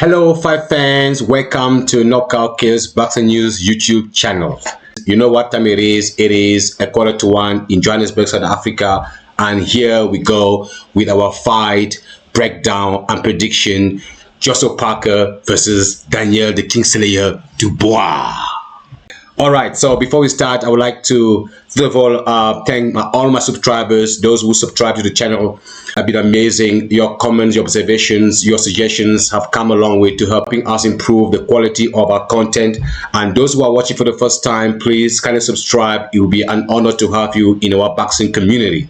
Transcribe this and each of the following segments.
Hello, fight fans. Welcome to Knockout Kings Boxing News YouTube channel. You know what time it is? It is 1:15 in Johannesburg, South Africa. And here we go with our fight breakdown and prediction. Joseph Parker versus Daniel the Kingslayer Dubois. Alright, so before we start, I would like to first of all thank all my subscribers, those who subscribe to the channel. Have been amazing. Your comments, your observations, your suggestions have come a long way to helping us improve the quality of our content. And those who are watching for the first time, please kindly subscribe. It will be an honor to have you in our boxing community.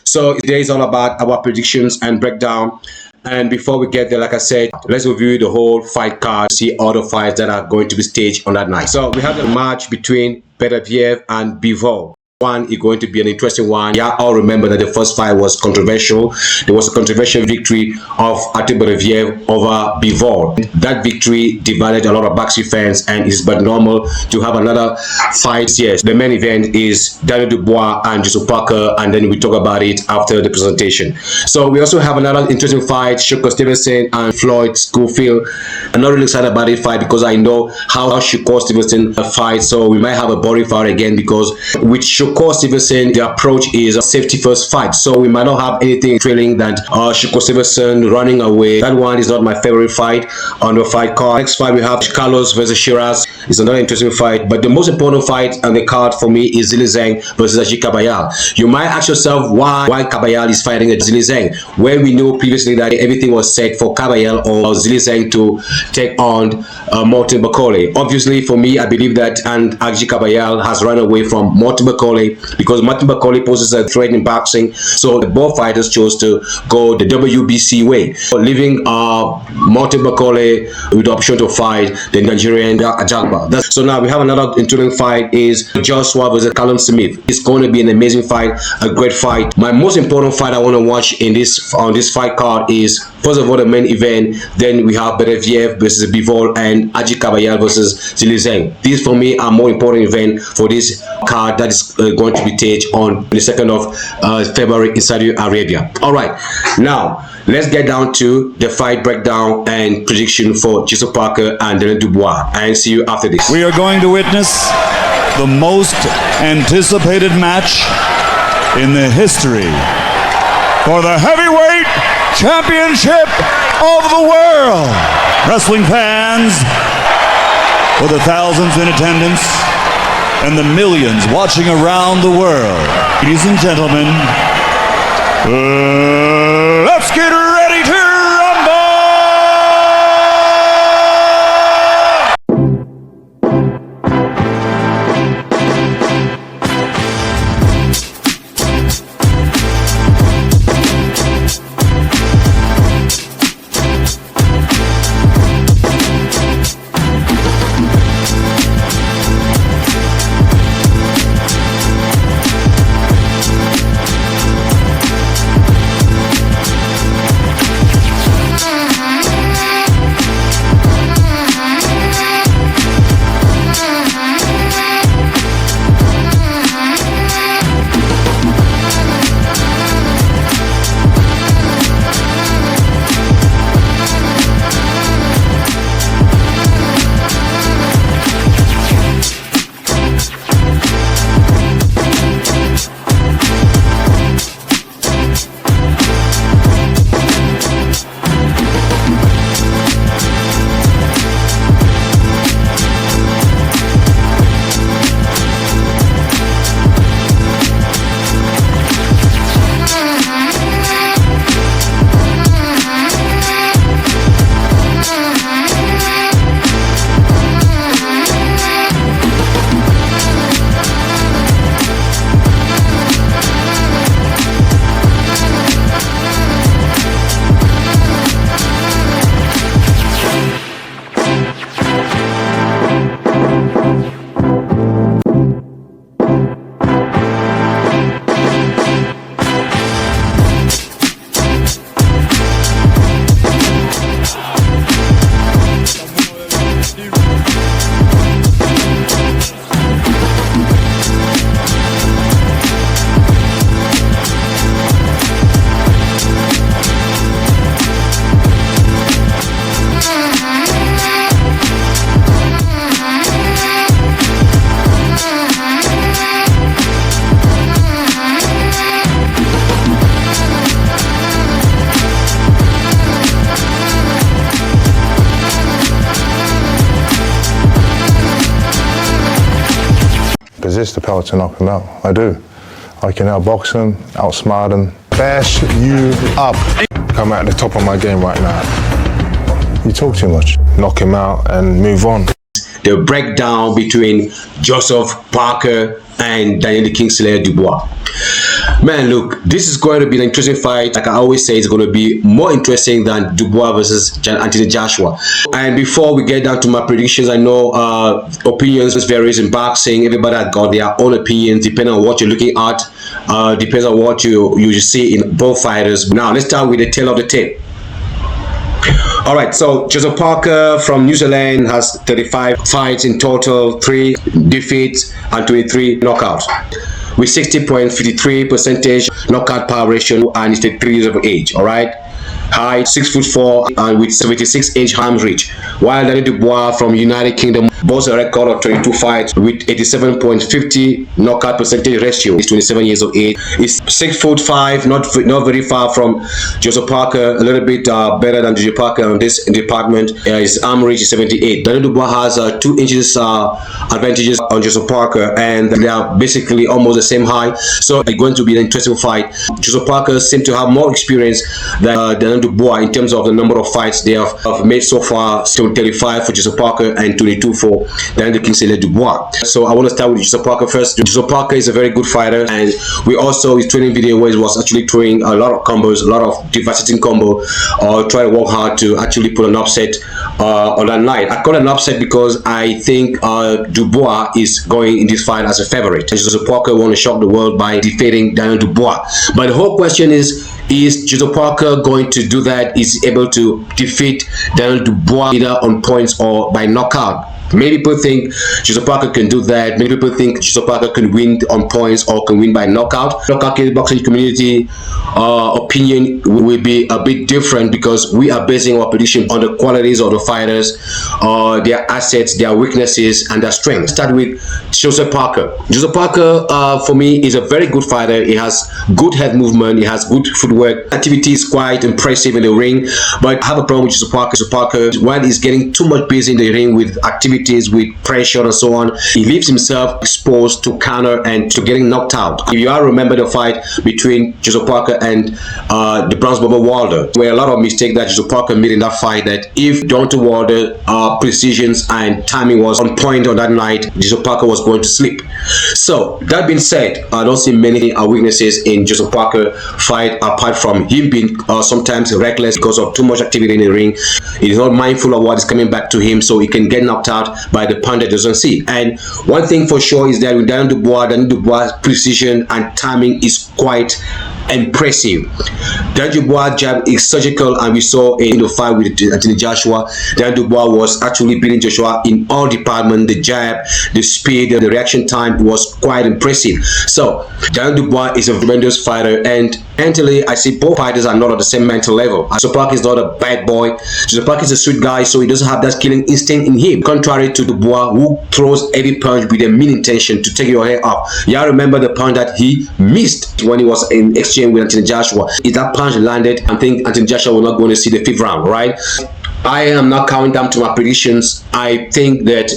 So today is all about our predictions and breakdown. And before we get there, like I said, let's review the whole fight card, see all the fights that are going to be staged on that night. So we have the match between Beterbiev and Bivol. One is going to be an interesting one. Yeah, all remember that the first fight was controversial. There was a controversial victory of Beterbiev over Bivol. That victory divided a lot of boxing fans, and it's but normal to have another fight. Yes, the main event is Daniel Dubois and Joseph Parker, and then we talk about it after the presentation. So we also have another interesting fight, Shakur Stevenson and Floyd Schofield. I'm not really excited about this fight because I know how Shakur Stevenson fights, so we might have a boring fight again because with Shakur Stevenson, the approach is a safety first fight, so we might not have anything thrilling than Shakur Stevenson running away. That one is not my favorite fight on the fight card. Next fight we have Carlos versus Shiraz. It's another interesting fight, but the most important fight on the card for me is Zhilei Zhang versus Ajit Kabayel. You might ask yourself why Kabayel is fighting Zhilei Zhang, when we know previously that everything was set for Kabayel or Zhilei Zhang to take on Martin Bakole. Obviously, for me, I believe that and Ajit Kabayel has run away from Martin Bakole because Martin Bakole poses a threat in boxing, so the both fighters chose to go the WBC way, leaving Martin Bakole with the option to fight the Nigerian Ajagba. So now we have another interesting fight is Joshua versus Callum Smith. It's going to be an amazing fight, a great fight. My most important fight I want to watch in this on this fight card is first of all the main event. Then we have Beterbiev versus Bivol and Ajit Kabayel versus Zhilei Zhang. These for me are more important event for this card that is going to be staged on the 2nd of February in Saudi Arabia. All right, now let's get down to the fight breakdown and prediction for Joseph Parker and Daniel Dubois, and see you after this. We are going to witness the most anticipated match in the history for the heavyweight championship of the world. Wrestling fans, for the thousands in attendance and the millions watching around the world, ladies and gentlemen, let's get ready to rumble! possess the power to knock him out. I do. I can outbox him, outsmart him, bash you up. I'm at the top of my game right now. You talk too much. Knock him out and move on. The breakdown between Joseph Parker and Daniel the Kingslayer Dubois. Man, look, this is going to be an interesting fight. Like I always say, it's going to be more interesting than Dubois versus Anthony Joshua. And before we get down to my predictions, I know opinions varies in boxing. Everybody has got their own opinions depending on what you're looking at. Depends on what you see in both fighters. Now, let's start with the tail of the tape. All right, so Joseph Parker from New Zealand has 35 fights in total, 3 defeats and 23 knockouts, with 60.53% knockout power ratio, and he's 33 years of age. All right, height 6'4" and with 76-inch arm reach. While Daniel Dubois from United Kingdom boasts a record of 22 fights with 87.50 knockout percentage ratio. He's 27 years of age. He's 6'5", not very far from Joseph Parker, a little bit better than Joseph Parker on this department. His arm reach is 78. Daniel Dubois has 2 inches advantages on Joseph Parker, and they are basically almost the same height. So it's going to be an interesting fight. Joseph Parker seems to have more experience than Daniel Dubois in terms of the number of fights they have made so far. Still 35 for Joseph Parker and 22 for Daniel the Kingslayer Dubois. So I want to start with Joseph Parker first. Joseph Parker is a very good fighter, and we also his training video where he was actually throwing a lot of combos, a lot of devastating combo, try to work hard to actually put an upset on that night. I call it an upset because I think Dubois is going in this fight as a favorite. Joseph Parker want to shock the world by defeating Daniel Dubois. But the whole question is Joseph Parker going to do that? Is he able to defeat Daniel Dubois either on points or by knockout? Many people think Joseph Parker can do that. Many people think Joseph Parker can win on points or can win by knockout. Knockout kickboxing community opinion will be a bit different because we are basing our prediction on the qualities of the fighters, their assets, their weaknesses, and their strengths. Start with Joseph Parker. Joseph Parker, for me, is a very good fighter. He has good head movement. He has good footwork. Activity is quite impressive in the ring. But I have a problem with Joseph Parker. Joseph Parker, while he's getting too much busy in the ring with activity, with pressure and so on, he leaves himself exposed to counter and to getting knocked out. If you all remember the fight between Joseph Parker and the Bronze Bomber Wilder, where a lot of mistakes that Joseph Parker made in that fight, that if Deontay Wilder precision and timing was on point on that night, Joseph Parker was going to sleep. So that being said, I don't see many weaknesses in Joseph Parker fight apart from him being sometimes reckless because of too much activity in the ring. He is not mindful of what is coming back to him, so he can get knocked out by the punch that doesn't see. And one thing for sure is that with Daniel Dubois' precision and timing is quite impressive. Daniel Dubois' jab is surgical, and we saw in the fight with Anthony Joshua, Daniel Dubois was actually beating Joshua in all departments. The jab, the speed, the reaction time was quite impressive. So Daniel Dubois is a tremendous fighter, and mentally I see both fighters are not at the same mental level. Joseph Parker is not a bad boy. Joseph Parker is a sweet guy, so he doesn't have that killing instinct in him, contrary to Dubois, who throws every punch with a mean intention to take your head off. Y'all remember the punch that he missed when he was in exchange with Anthony Joshua? If that punch landed, I think Anthony Joshua will not going to see the 5th round, right? I am not counting down to my predictions. I think that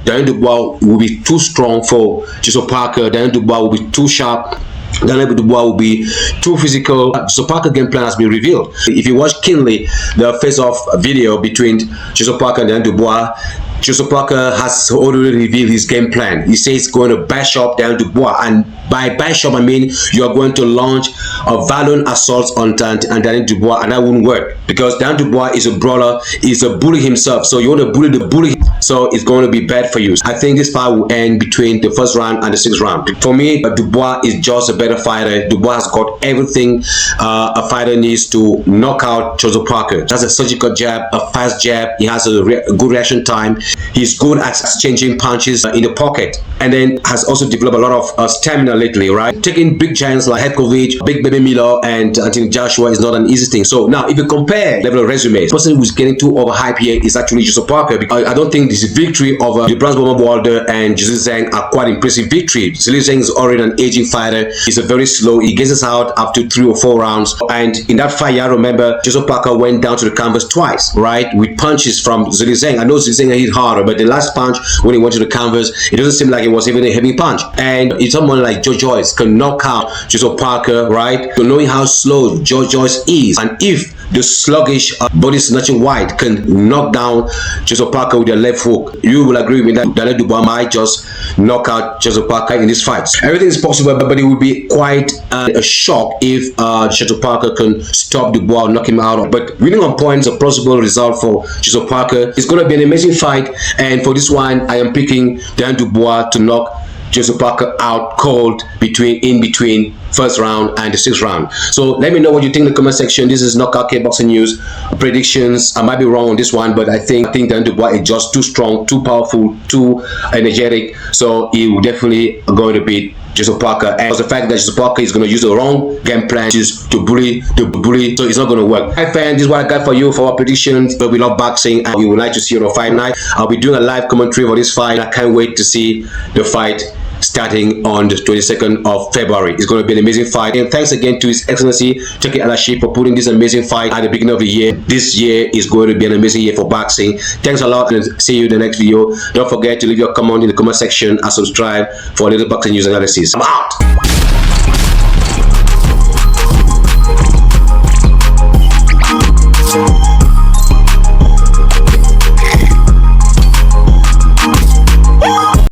Daniel Dubois will be too strong for Joseph Parker. Daniel Dubois will be too sharp. Daniel Dubois will be too physical. Joseph Parker game plan has been revealed. If you watch keenly the face-off video between Joseph Parker and Daniel Dubois, Joseph Parker has already revealed his game plan. He says he's going to bash up Daniel Dubois, and by bash up I mean you are going to launch a violent assault on Daniel Dubois, and that won't work because Daniel Dubois is a brawler, he's a bully himself. So you want to bully the bully, so it's going to be bad for you. I think this fight will end between the 1st round and the 6th round. For me, Dubois is just a better fighter. Dubois has got everything a fighter needs to knock out Joseph Parker. That's a surgical jab, a fast jab. He has a good reaction time. He's good at exchanging punches in the pocket, and then has also developed a lot of stamina lately, right? Taking big giants like Hetkovic, Big Baby Miller, and Anthony Joshua is not an easy thing. So now, if you compare level of resumes, the person who's getting too overhyped here is actually Joseph Parker. I don't think this victory over the Bronze Bomber Wilder and Zhilei Zhang are quite impressive victory. Zhilei Zhang is already an aging fighter. He's a very slow. He gets us out after 3 or 4 rounds. And in that fight, I remember Joseph Parker went down to the canvas twice, right, with punches from Zhilei Zhang. I know Zhilei Zhang hit hard harder. But the last punch, when he went to the canvas, it doesn't seem like it was even a heavy punch. And if someone like Dubois can knock out Joseph Parker, right? So knowing how slow Dubois is, and if the sluggish body snatching White can knock down Joseph Parker with their left hook, you will agree with me that Daniel Dubois might just knock out Joseph Parker in this fight. Everything is possible, but it would be quite a shock if Joseph Parker can stop Dubois, knock him out. But winning on points is a possible result for Joseph Parker. It's going to be an amazing fight, and for this one, I am picking Daniel Dubois to knock Joseph Parker out cold in between first round and the sixth round. So let me know what you think in the comment section. This is Knockout Boxing News predictions. I might be wrong on this one, but I think Daniel Dubois is just too strong, too powerful, too energetic. So he will definitely going to beat Joseph Parker, and the fact that Joseph Parker is going to use the wrong game plan, which is to bully, so it's not going to work. Hi fans, this is what I got for you for our predictions. But we love boxing, and we would like to see you on a fight night. I'll be doing a live commentary for this fight. I can't wait to see the fight starting on the 22nd of February. It's going to be an amazing fight. And thanks again to His Excellency Turki Alashi for putting this amazing fight at the beginning of the year. This year is going to be an amazing year for boxing. Thanks a lot, and see you in the next video. Don't forget to leave your comment in the comment section and subscribe for a little boxing news analysis. I'm out.